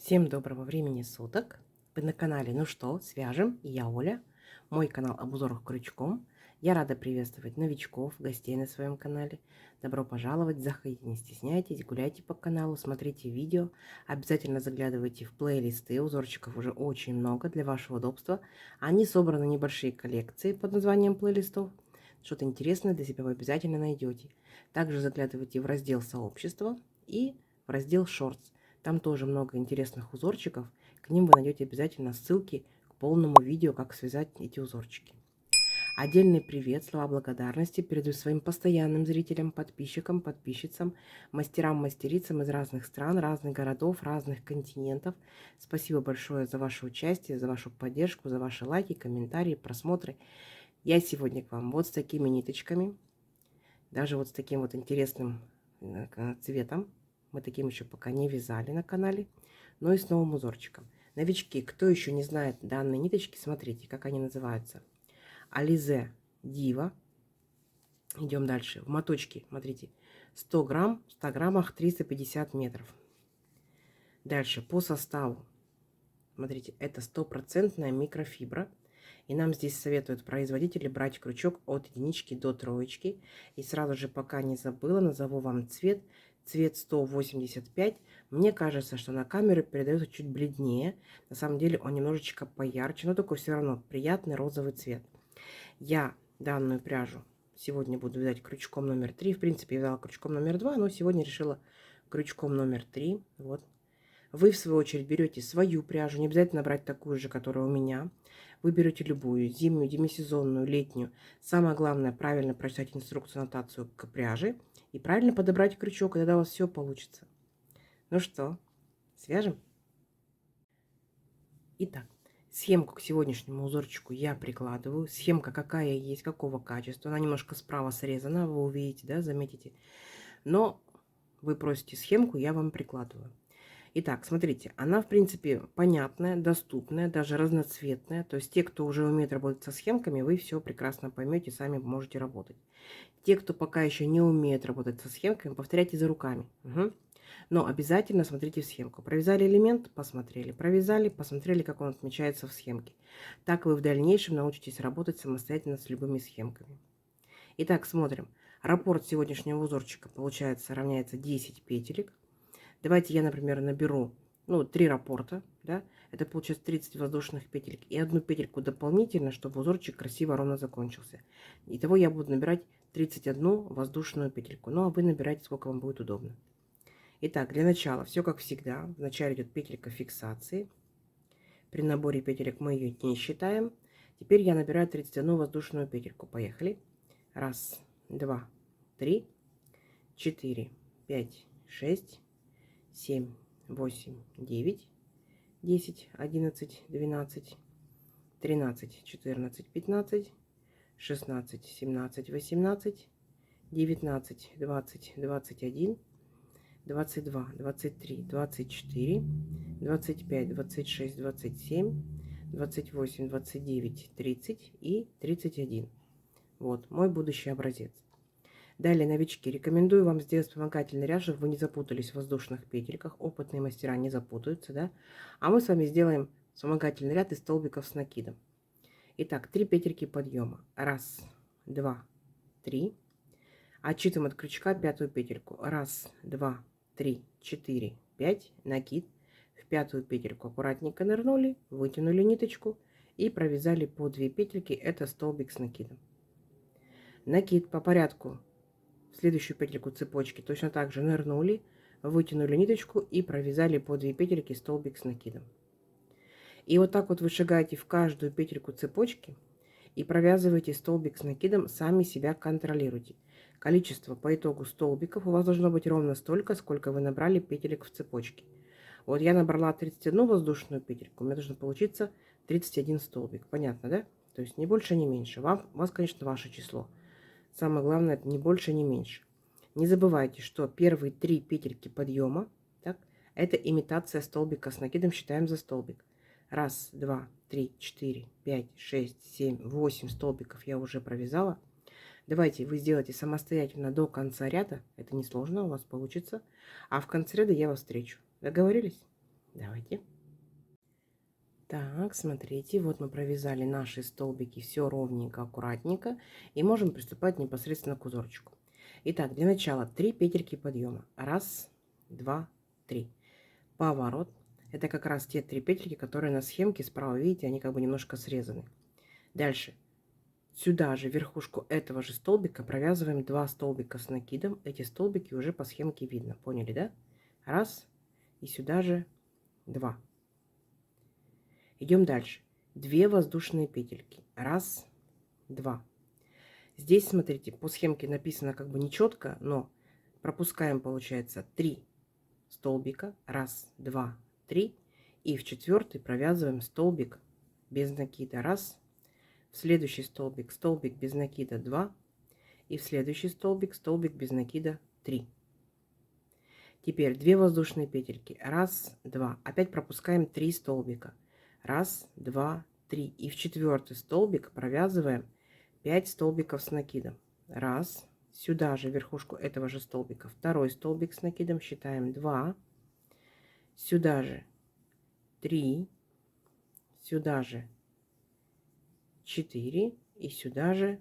Всем доброго времени суток! Вы на канале «Ну что, свяжем?» И я Оля. Мой канал об узорах крючком. Я рада приветствовать новичков, гостей на своем канале. Добро пожаловать, заходите, не стесняйтесь, гуляйте по каналу, смотрите видео. Обязательно заглядывайте в плейлисты, узорчиков уже очень много для вашего удобства. Они собраны в небольшие коллекции под названием плейлистов. Что-то интересное для себя вы обязательно найдете. Также заглядывайте в раздел «Сообщество» и в раздел «Шортс». Там тоже много интересных узорчиков. К ним вы найдете обязательно ссылки к полному видео, как связать эти узорчики. Отдельный привет, слова благодарности передаю своим постоянным зрителям, подписчикам, подписчицам, мастерам, мастерицам из разных стран, разных городов, разных континентов. Спасибо большое за ваше участие, за вашу поддержку, за ваши лайки, комментарии, просмотры. Я сегодня к вам вот с такими ниточками, даже вот с таким вот интересным цветом. Мы таким еще пока не вязали на канале, но и с новым узорчиком. Новички, кто еще не знает данные ниточки, смотрите, как они называются. Ализе Дива. Идем дальше. В моточке, смотрите, 100 грамм, в 100 граммах 350 метров. Дальше по составу, смотрите, это стопроцентная микрофибра. И нам здесь советуют производители брать крючок от единички до троечки. И сразу же, пока не забыла, назову вам цвет. Цвет 185. Мне кажется, что на камеру передается чуть бледнее. На самом деле он немножечко поярче, но только все равно приятный розовый цвет. Я данную пряжу сегодня буду вязать крючком номер 3. В принципе, я вязала крючком номер 2, но сегодня решила крючком номер 3. Вот. Вы, в свою очередь, берете свою пряжу, не обязательно брать такую же, которая у меня. Вы берете любую, зимнюю, демисезонную, летнюю. Самое главное, правильно прочитать инструкцию, аннотацию к пряже и правильно подобрать крючок, и тогда у вас все получится. Ну что, свяжем? Итак, схемку к сегодняшнему узорчику я прикладываю. Схемка какая есть, какого качества. Она немножко справа срезана, вы увидите, да, заметите. Но вы просите схемку, я вам прикладываю. Итак, смотрите, она, в принципе, понятная, доступная, даже разноцветная. То есть те, кто уже умеет работать со схемками, вы все прекрасно поймете, сами можете работать. Те, кто пока еще не умеет работать со схемками, повторяйте за руками. Угу. Но обязательно смотрите в схемку. Провязали элемент, посмотрели. Провязали, посмотрели, как он отмечается в схемке. Так вы в дальнейшем научитесь работать самостоятельно с любыми схемками. Итак, смотрим. Раппорт сегодняшнего узорчика получается равняется 10 петелек. Давайте я, например, наберу 3 раппорта, да, это получается 30 воздушных петелек и одну петельку дополнительно, чтобы узорчик красиво ровно закончился. Итого я буду набирать 31 воздушную петельку, ну а вы набирайте, сколько вам будет удобно. Итак, для начала все как всегда. Вначале идет петелька фиксации. При наборе петелек мы ее не считаем. Теперь я набираю 31 воздушную петельку. Поехали. 1, 2, 3, 4, 5, 6, 7, 8, 9, 10, 11, 12, 13, 14, 15, 16, 17, 18, 19, 20, 21, 22, 23, 24, 25, 26, 27, 28, 29, 30 и 31. Вот мой будущий образец. Далее, новички, рекомендую вам сделать вспомогательный ряд, чтобы вы не запутались в воздушных петельках. Опытные мастера не запутаются, да? А мы с вами сделаем вспомогательный ряд из столбиков с накидом. Итак, 3 петельки подъема. 1, 2, 3. Отсчитываем от крючка 5-ю петельку. 1, 2, 3, 4, 5. Накид. В 5-ю петельку аккуратненько нырнули, вытянули ниточку и провязали по 2 петельки. Это столбик с накидом. Накид по порядку. В следующую петельку цепочки точно так же нырнули, вытянули ниточку и провязали по 2 петельки столбик с накидом. И вот так вот вы шагаете в каждую петельку цепочки и провязываете столбик с накидом, сами себя контролируйте. Количество по итогу столбиков у вас должно быть ровно столько, сколько вы набрали петелек в цепочке. Вот я набрала 31 воздушную петельку, у меня должно получиться 31 столбик. Понятно, да? То есть не больше, не меньше. У вас, конечно, ваше число. Самое главное, это не больше, не меньше. Не забывайте, что первые 3 петельки подъема, так, это имитация столбика с накидом, считаем за столбик. 1, 2, 3, 4, 5, 6, 7, 8 столбиков я уже провязала. Давайте вы сделайте самостоятельно до конца ряда. Это несложно, у вас получится. А в конце ряда я вас встречу. Договорились? Давайте. Так, смотрите, вот мы провязали наши столбики, все ровненько, аккуратненько, и можем приступать непосредственно к узорчику. Итак, для начала 3 петельки подъема. Раз, два, три. Поворот. Это как раз те 3 петельки, которые на схемке справа, видите, они как бы немножко срезаны. Дальше. Сюда же, верхушку этого же столбика, провязываем 2 столбика с накидом. Эти столбики уже по схемке видно. Поняли, да? Раз. И сюда же 2. Идем дальше. 2 воздушные петельки. Раз, два. Здесь, смотрите, по схемке написано как бы нечетко, но пропускаем, получается, 3 столбика. Раз, два, три. И в 4 провязываем столбик без накида. Раз. В следующий столбик без накида 2. И в следующий столбик без накида 3. Теперь 2 воздушные петельки. Раз, два. Опять пропускаем 3 столбика. Раз, два, три. И в 4 столбик провязываем 5 столбиков с накидом. Раз. Сюда же верхушку этого же столбика. Второй столбик с накидом. Считаем 2. Сюда же 3. Сюда же 4. И сюда же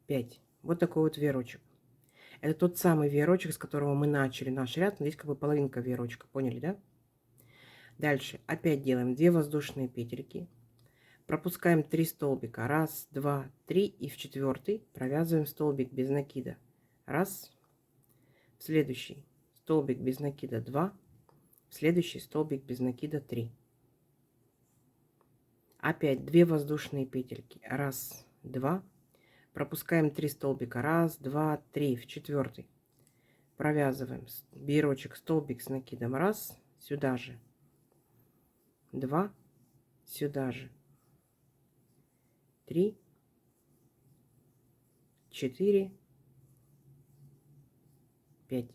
5. Вот такой вот веерочек. Это тот самый веерочек, с которого мы начали наш ряд. Но здесь как бы половинка веерочка. Поняли, да? Дальше опять делаем 2 воздушные петельки. Пропускаем 3 столбика. Раз, два, три. И в 4 провязываем столбик без накида. Раз. В следующий столбик без накида 2. В следующий столбик без накида 3. Опять 2 воздушные петельки. Раз, два. Пропускаем 3 столбика. Раз, два, три. В 4 провязываем веерочек, столбик с накидом. Раз. Сюда же 2. Сюда же 3, 4, 5.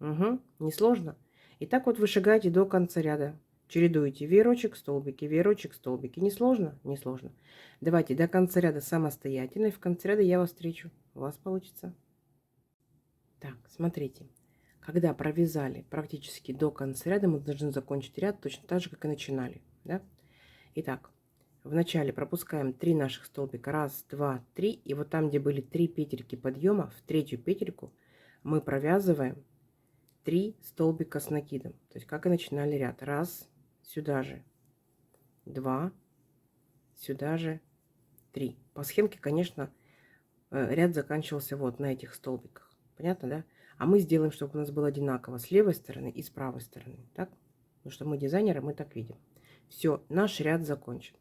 Угу, несложно. И так вот вы шагаете до конца ряда. Чередуете веерочек, столбики, веерочек, столбики. Несложно? Несложно. Давайте до конца ряда самостоятельно. И в конце ряда я вас встречу. У вас получится. Так, смотрите. Когда провязали практически до конца ряда, мы должны закончить ряд точно так же, как и начинали. Да? Итак, вначале пропускаем 3 наших столбика. Раз, два, три. И вот там, где были 3 петельки подъема, в третью петельку мы провязываем 3 столбика с накидом. То есть как и начинали ряд. Раз, сюда же 2, сюда же 3. По схемке, конечно, ряд заканчивался вот на этих столбиках. Понятно, да? А мы сделаем, чтобы у нас было одинаково с левой стороны и с правой стороны. Так? Потому что мы дизайнеры, мы так видим. Все, наш ряд закончен.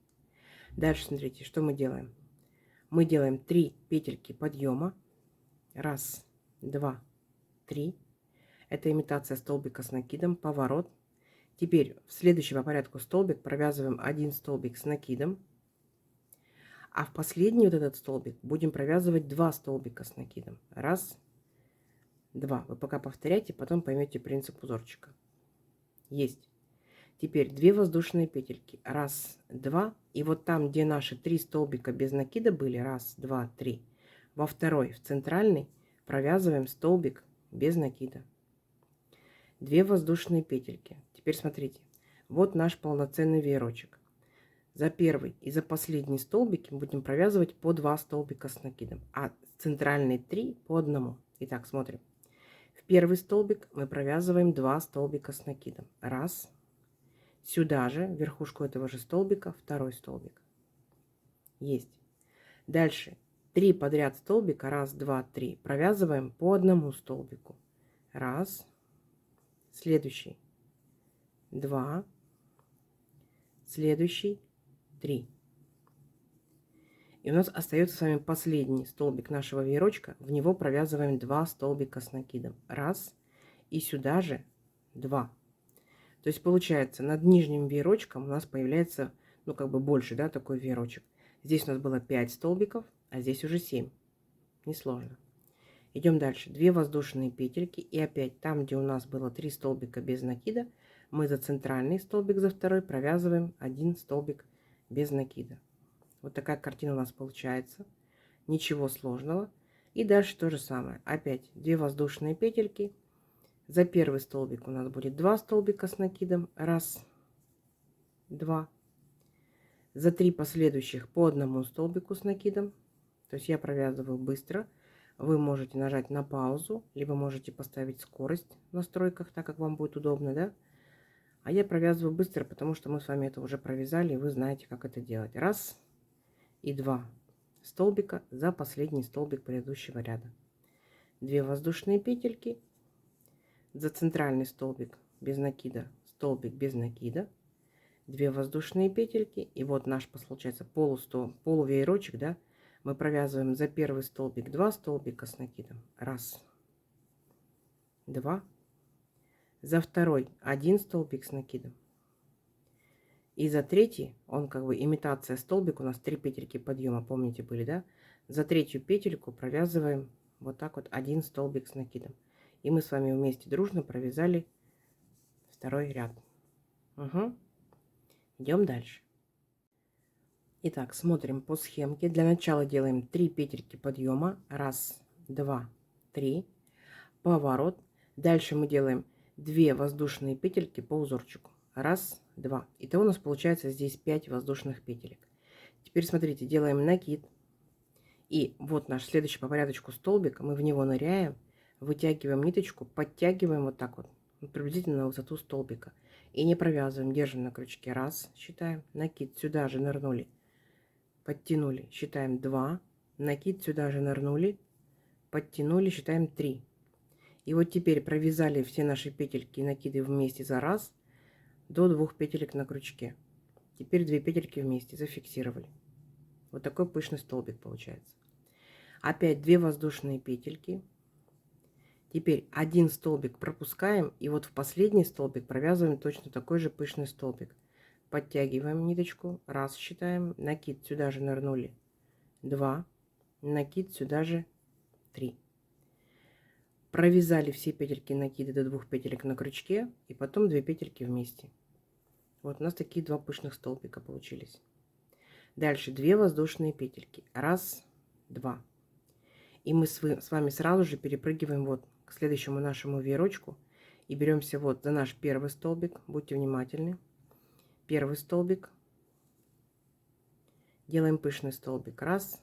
Дальше смотрите, что мы делаем. Мы делаем 3 петельки подъема. Раз, два, три. Это имитация столбика с накидом, поворот. Теперь в следующий по порядку столбик провязываем 1 столбик с накидом. А в последний вот этот столбик будем провязывать 2 столбика с накидом. Раз, два. Вы пока повторяйте, потом поймете принцип узорчика. Есть. Теперь 2 воздушные петельки. Раз, два. И вот там, где наши 3 столбика без накида были, раз, два, три. Во второй, в центральный, провязываем столбик без накида. 2 воздушные петельки. Теперь смотрите. Вот наш полноценный веерочек. За первый и за последний столбики мы будем провязывать по 2 столбика с накидом, а центральные 3 по одному. Итак, смотрим. В первый столбик мы провязываем 2 столбика с накидом. Раз. Сюда же, в верхушку этого же столбика, второй столбик. Есть. Дальше 3 подряд столбика. Раз, два, три. Провязываем по одному столбику. Раз. Следующий. 2. Следующий. 3. И у нас остается с вами последний столбик нашего веерочка. В него провязываем 2 столбика с накидом. Раз. И сюда же 2. То есть получается, над нижним веерочком у нас появляется, ну как бы больше, да, такой веерочек. Здесь у нас было 5 столбиков, а здесь уже 7. Несложно. Идем дальше. 2 воздушные петельки. И опять там, где у нас было 3 столбика без накида, мы за центральный столбик, за второй провязываем 1 столбик без накида. Вот такая картина у нас получается. Ничего сложного. И дальше то же самое. Опять 2 воздушные петельки. За первый столбик у нас будет 2 столбика с накидом. Раз, два. За 3 последующих по одному столбику с накидом. То есть я провязываю быстро. Вы можете нажать на паузу, либо можете поставить скорость в настройках, так как вам будет удобно, да? А я провязываю быстро, потому что мы с вами это уже провязали, и вы знаете, как это делать. Раз и 2 столбика за последний столбик предыдущего ряда. 2 воздушные петельки. За центральный столбик без накида, столбик без накида. 2 воздушные петельки. И вот наш, получается, полувеерочек, да? Мы провязываем за первый столбик 2 столбика с накидом. Раз, два. За второй 1 столбик с накидом. И за третий, он как бы имитация столбик, у нас 3 петельки подъема, помните, были, да? За третью петельку провязываем вот так вот 1 столбик с накидом. И мы с вами вместе дружно провязали второй ряд. Угу. Идем дальше. Итак, смотрим по схемке. Для начала делаем 3 петельки подъема. Раз, два, три. Поворот. Дальше мы делаем 2 воздушные петельки по узорчику. Раз, два. Итого у нас получается здесь 5 воздушных петелек. Теперь смотрите, делаем накид. И вот наш следующий по порядочку столбик. Мы в него ныряем, вытягиваем ниточку, подтягиваем вот так вот, приблизительно на высоту столбика. И не провязываем, держим на крючке. Раз, считаем, накид, сюда же нырнули, подтянули, считаем 2, накид, сюда же нырнули, подтянули, считаем 3. И вот теперь провязали все наши петельки и накиды вместе за раз до 2 петелек на крючке. Теперь 2 петельки вместе зафиксировали. Вот такой пышный столбик получается. Опять 2 воздушные петельки. Теперь 1 столбик пропускаем, и вот в последний столбик провязываем точно такой же пышный столбик. Подтягиваем ниточку, раз считаем, накид сюда же нырнули, 2, накид сюда же 3. Провязали все петельки накида до 2 петелек на крючке, и потом 2 петельки вместе. Вот у нас такие 2 пышных столбика получились. Дальше 2 воздушные петельки, раз, два. И мы с вами сразу же перепрыгиваем вот к следующему нашему веерочку и беремся вот за наш первый столбик. Будьте внимательны. Первый столбик. Делаем пышный столбик. Раз.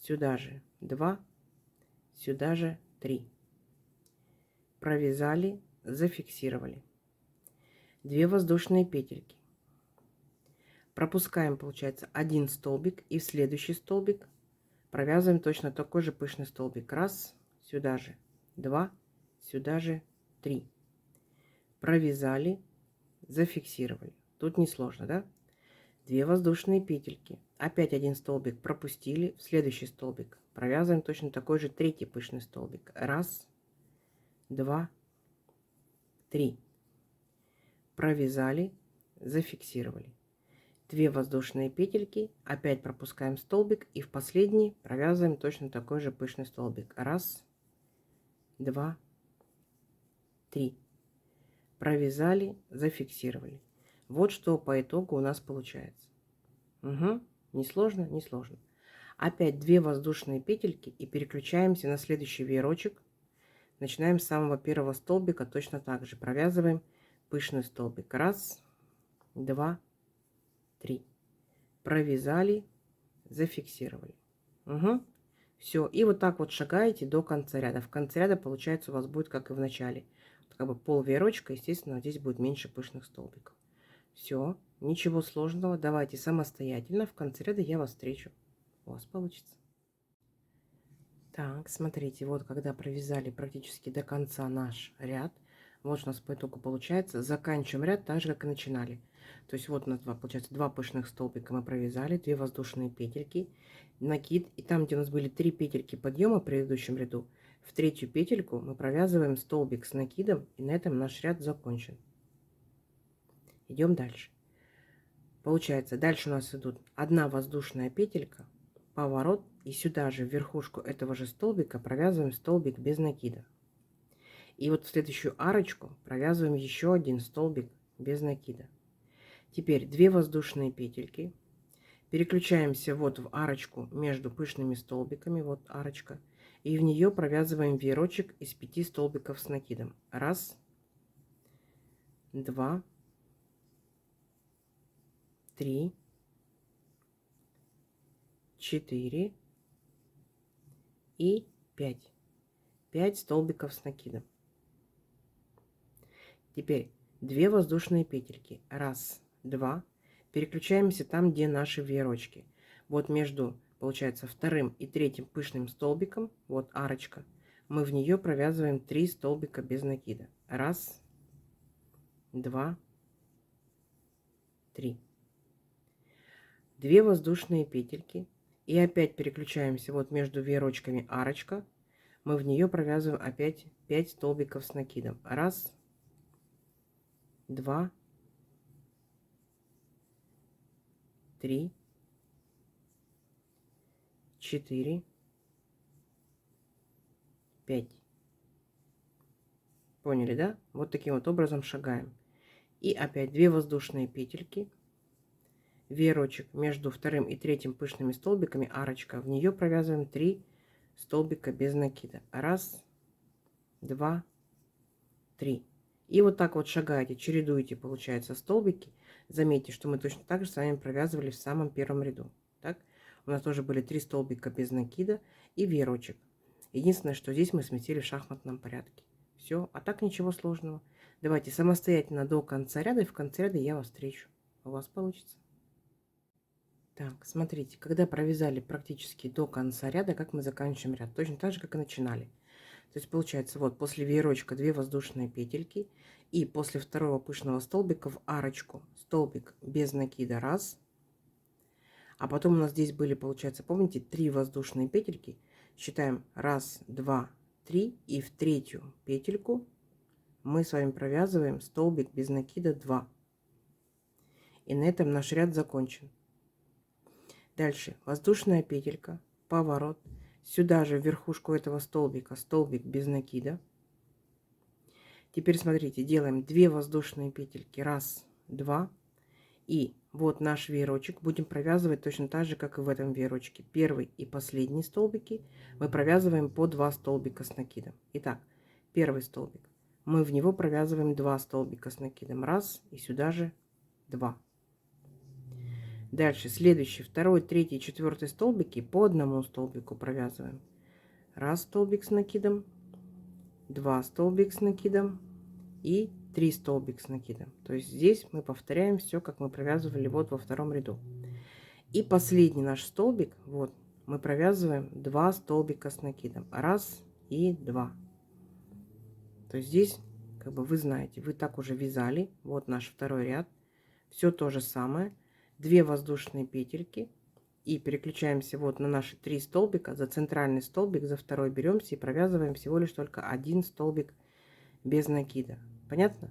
Сюда же 2. Сюда же 3. Провязали, зафиксировали. 2 воздушные петельки. Пропускаем, получается, 1 столбик и в следующий столбик провязываем точно такой же пышный столбик. Раз, сюда же 2, сюда же 3. Провязали, зафиксировали. Тут несложно, да? 2 воздушные петельки. Опять 1 столбик пропустили. В следующий столбик провязываем точно такой же третий пышный столбик. Раз, два, три. Провязали, зафиксировали. 2 воздушные петельки, опять пропускаем столбик и в последний провязываем точно такой же пышный столбик. Раз, два, три. Провязали, зафиксировали. Вот что по итогу у нас получается. Угу. Несложно, несложно. Опять 2 воздушные петельки и переключаемся на следующий веерочек. Начинаем с самого первого столбика, точно так же провязываем пышный столбик. Раз, два, 3. Провязали, зафиксировали. Угу. Все. И вот так вот шагаете до конца ряда. В конце ряда, получается, у вас будет, как и в начале. Как бы пол веерочка, естественно, здесь будет меньше пышных столбиков. Все. Ничего сложного. Давайте самостоятельно. В конце ряда я вас встречу. У вас получится. Так, смотрите, вот когда провязали практически до конца наш ряд, вот у нас по итогу получается, заканчиваем ряд так же, как и начинали. То есть вот у нас получается 2 пышных столбика мы провязали, 2 воздушные петельки, накид, и там, где у нас были 3 петельки подъема в предыдущем ряду, в третью петельку мы провязываем столбик с накидом, и на этом наш ряд закончен. Идем дальше. Получается, дальше у нас идут 1 воздушная петелька, поворот, и сюда же в верхушку этого же столбика провязываем столбик без накида. И вот в следующую арочку провязываем еще 1 столбик без накида. Теперь 2 воздушные петельки. Переключаемся вот в арочку между пышными столбиками. Вот арочка. И в нее провязываем веерочек из 5 столбиков с накидом. Раз, два, три, 4 и 5. 5 столбиков с накидом. Теперь 2 воздушные петельки. Раз, два. Переключаемся там, где наши веерочки. Вот между, получается, вторым и третьим пышным столбиком, вот арочка, мы в нее провязываем 3 столбика без накида. Раз, два, три. 2 воздушные петельки. И опять переключаемся вот между веерочками арочка. Мы в нее провязываем опять 5 столбиков с накидом. Раз, два, три, 4, 5. Поняли, да? Вот таким вот образом шагаем. И опять 2 воздушные петельки. Веерочек между вторым и третьим пышными столбиками, арочка. В нее провязываем 3 столбика без накида. Раз, два, три. И вот так вот шагаете, чередуете, получается, столбики. Заметьте, что мы точно так же с вами провязывали в самом первом ряду. Так? У нас тоже были 3 столбика без накида и веерочек. Единственное, что здесь мы сместили в шахматном порядке. Все, а так ничего сложного. Давайте самостоятельно до конца ряда, и в конце ряда я вас встречу. У вас получится. Так, смотрите, когда провязали практически до конца ряда, как мы заканчиваем ряд? Точно так же, как и начинали. То есть получается, вот после веерочка 2 воздушные петельки, и после второго пышного столбика в арочку столбик без накида раз. А потом у нас здесь были, получается, помните, 3 воздушные петельки. Считаем раз, два, три, и в третью петельку мы с вами провязываем столбик без накида 2. И на этом наш ряд закончен. Дальше воздушная петелька, поворот. Сюда же в верхушку этого столбика столбик без накида. Теперь смотрите, делаем 2 воздушные петельки. Раз, два. И вот наш веерочек будем провязывать точно так же, как и в этом веерочке. Первый и последний столбики мы провязываем по 2 столбика с накидом. Итак, первый столбик. Мы в него провязываем 2 столбика с накидом. Раз, и сюда же 2. Дальше следующий, второй, третий, четвертый столбики по одному столбику провязываем. Раз столбик с накидом, 2 столбик с накидом и 3 столбик с накидом. То есть здесь мы повторяем все, как мы провязывали вот во втором ряду. И последний наш столбик, вот, мы провязываем 2 столбика с накидом. Раз и 2. То есть здесь, как бы вы знаете, вы так уже вязали. Вот наш второй ряд. Все то же самое. 2 воздушные петельки. И переключаемся вот на наши 3 столбика. За центральный столбик, за второй беремся и провязываем всего лишь только 1 столбик без накида. Понятно?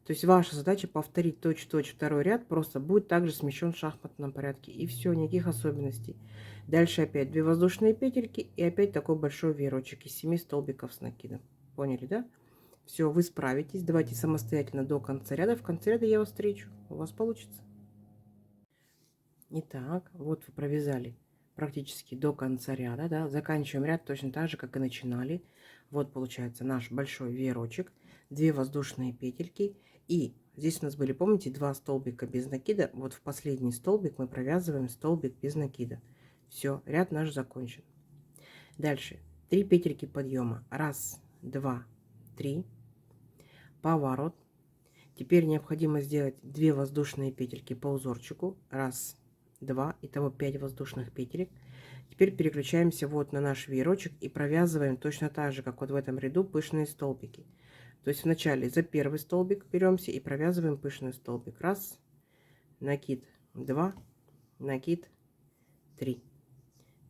То есть ваша задача повторить точь-в-точь второй ряд, просто будет также смещен в шахматном порядке. И все, никаких особенностей. Дальше опять 2 воздушные петельки и опять такой большой веерочек из 7 столбиков с накидом. Поняли, да? Все, вы справитесь. Давайте самостоятельно до конца ряда. В конце ряда я вас встречу. У вас получится. Итак, вот вы провязали практически до конца ряда, да, заканчиваем ряд точно так же, как и начинали. Вот получается наш большой веерочек, 2 воздушные петельки, и здесь у нас были, помните, 2 столбика без накида. Вот в последний столбик мы провязываем столбик без накида. Все, ряд наш закончен. Дальше 3 петельки подъема. Раз, два, три. Поворот. Теперь необходимо сделать 2 воздушные петельки по узорчику. Раз, 2, итого 5 воздушных петелек. Теперь переключаемся вот на наш веерочек и провязываем точно так же, как вот в этом ряду, пышные столбики. То есть вначале за первый столбик беремся и провязываем пышный столбик. Раз, накид, 2, накид, 3.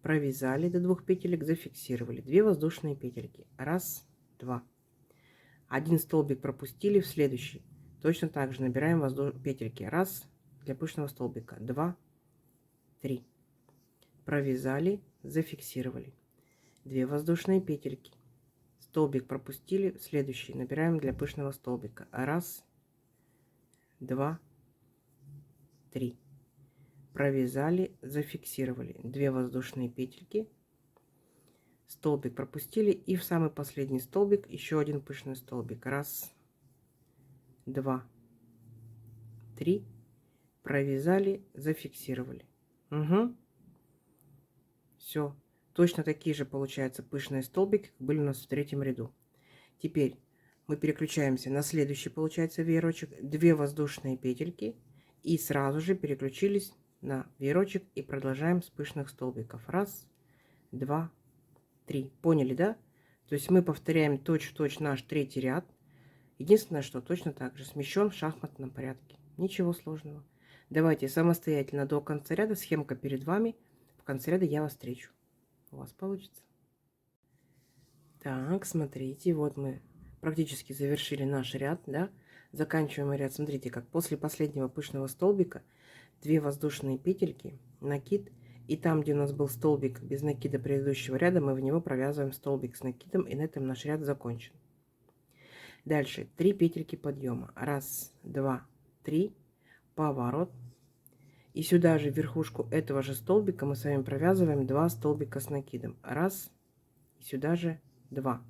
Провязали до 2 петелек, зафиксировали. 2 воздушные петельки. Раз, два. Один столбик пропустили в следующий. Точно так же набираем петельки. Раз, для пышного столбика. 2, 3. Провязали, зафиксировали. 2 воздушные петельки. Столбик пропустили, следующий набираем для пышного столбика. Раз, два, три. Провязали, зафиксировали. 2 воздушные петельки. столбик пропустили, и в самый последний столбик еще один пышный столбик. Раз, два, три, провязали, зафиксировали. Угу. Все. Точно такие же получаются пышные столбики, как были у нас в третьем ряду. Теперь мы переключаемся на следующий, получается, веерочек. 2 воздушные петельки. И сразу же переключились на веерочек и продолжаем с пышных столбиков. Раз, два, три. Поняли, да? То есть мы повторяем точь-в-точь наш третий ряд. Единственное, что точно так же смещен в шахматном порядке. Ничего сложного. Давайте самостоятельно до конца ряда. Схемка перед вами. В конце ряда я вас встречу. У вас получится. Так, смотрите, вот мы практически завершили наш ряд, да? Заканчиваем ряд, смотрите, как после последнего пышного столбика 2 воздушные петельки, накид, и там, где у нас был столбик без накида предыдущего ряда, мы в него провязываем столбик с накидом, и на этом наш ряд закончен. Дальше 3 петельки подъема. Раз, два, три, поворот. И сюда же в верхушку этого же столбика мы с вами провязываем 2 столбика с накидом. Раз, и сюда же 2.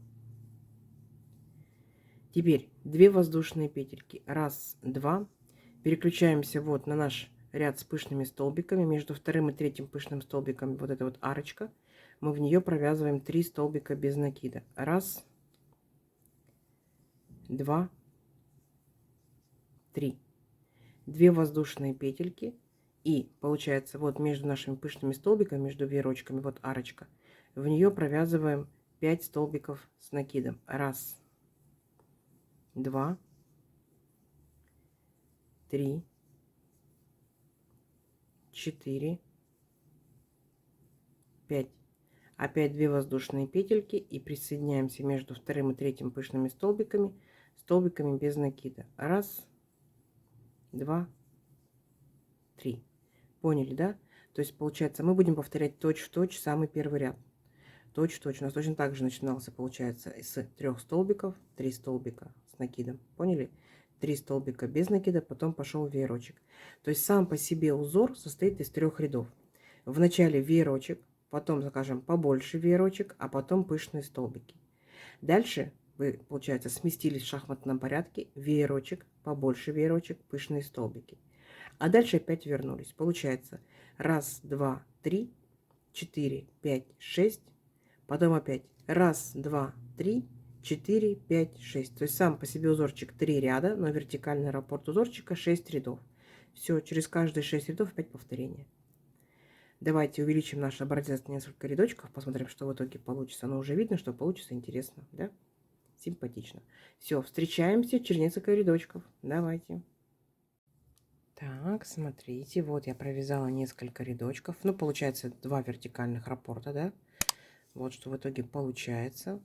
Теперь 2 воздушные петельки. Раз, два. Переключаемся вот на наш ряд с пышными столбиками. Между вторым и третьим пышным столбиком вот эта вот арочка. Мы в нее провязываем 3 столбика без накида. Раз, два, три. 2 воздушные петельки. И получается вот между нашими пышными столбиками, между веерочками, вот арочка. В нее провязываем 5 столбиков с накидом. Раз, два, три, 4, 5. Опять 2 воздушные петельки и присоединяемся между вторым и третьим пышными столбиками без накида. Раз, два, три. Поняли, да? То есть получается мы будем повторять точь-в-точь самый первый ряд. Точь-в-точь. У нас точно так же начинался, получается, с 3 столбиков, 3 столбика с накидом. Поняли? 3 столбика без накида, потом пошел веерочек. То есть сам по себе узор состоит из 3 рядов. В начале веерочек, потом, скажем, побольше веерочек, а потом пышные столбики. Дальше вы, получается, сместились в шахматном порядке, веерочек, побольше веерочек, пышные столбики. А дальше опять вернулись. Получается, раз, два, три, 4, 5, 6. Потом опять раз, два, три, 4, 5, 6. То есть сам по себе узорчик 3 ряда, но вертикальный раппорт узорчика 6 рядов. Все, через каждые 6 рядов 5 повторений. Давайте увеличим наш образец на несколько рядочков, посмотрим, что в итоге получится. Но уже видно, что получится интересно, да? Симпатично. Все, встречаемся через несколько рядочков. Давайте. Так, смотрите, вот я провязала несколько рядочков. Ну, получается 2 вертикальных раппорта, да? Вот что в итоге получается.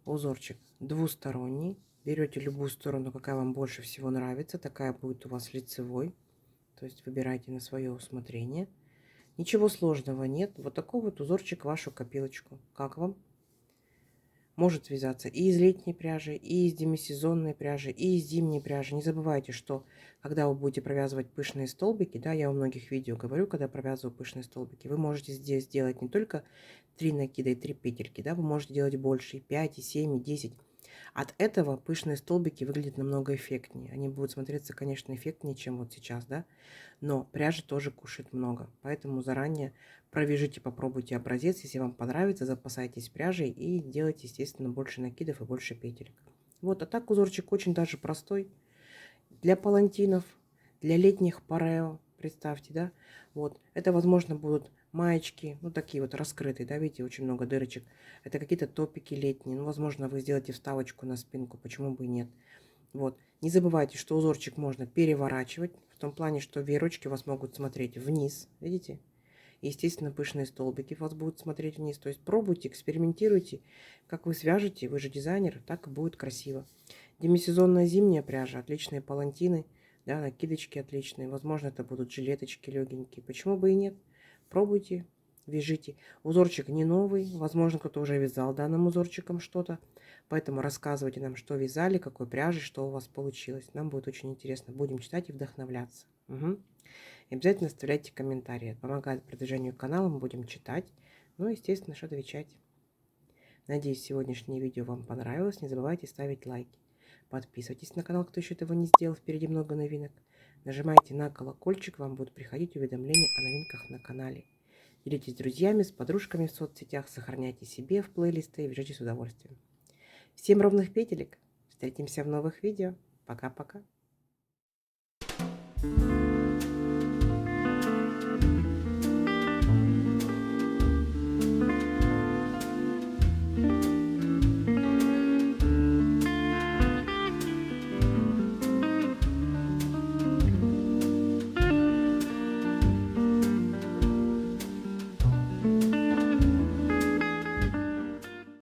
Узорчик двусторонний. Берете любую сторону, какая вам больше всего нравится. Такая будет у вас лицевой. То есть выбирайте на свое усмотрение. Ничего сложного нет. Вот такой вот узорчик в вашу копилочку. Как вам? Может вязаться и из летней пряжи, и из демисезонной пряжи, и из зимней пряжи. Не забывайте, что когда вы будете провязывать пышные столбики, да, я у многих видео говорю, когда провязываю пышные столбики, вы можете здесь сделать не только 3 накида и 3 петельки, да, вы можете делать больше, и 5, и 7, и 10. От этого пышные столбики выглядят намного эффектнее. Они будут смотреться, конечно, эффектнее, чем вот сейчас, да. Но пряжа тоже кушает много. Поэтому заранее провяжите, попробуйте образец. Если вам понравится, запасайтесь пряжей и делайте, естественно, больше накидов и больше петелек. Вот, а так узорчик очень даже простой. Для палантинов, для летних парео, представьте, да. Вот, это, возможно, будут маечки, ну, такие вот раскрытые, да, видите, очень много дырочек. Это какие-то топики летние. Ну, возможно, вы сделаете вставочку на спинку, почему бы и нет. Вот. Не забывайте, что узорчик можно переворачивать, в том плане, что веерочки у вас могут смотреть вниз, видите? И, естественно, пышные столбики у вас будут смотреть вниз. То есть пробуйте, экспериментируйте. Как вы свяжете, вы же дизайнер, так и будет красиво. Демисезонная зимняя пряжа, отличные палантины, да, накидочки отличные. Возможно, это будут жилеточки легенькие. Почему бы и нет? Пробуйте, вяжите. Узорчик не новый, возможно, кто-то уже вязал данным узорчиком что-то. Поэтому рассказывайте нам, что вязали, какой пряжи, что у вас получилось. Нам будет очень интересно. Будем читать и вдохновляться. Угу. И обязательно оставляйте комментарии. Это помогает продвижению канала, мы будем читать. Ну, естественно, что отвечать. Надеюсь, сегодняшнее видео вам понравилось. Не забывайте ставить лайки. Подписывайтесь на канал, кто еще этого не сделал. Впереди много новинок. Нажимайте на колокольчик, вам будут приходить уведомления о новинках на канале. Делитесь с друзьями, с подружками в соцсетях, сохраняйте себе в плейлисты и вяжите с удовольствием. Всем ровных петелек. Встретимся в новых видео. Пока-пока.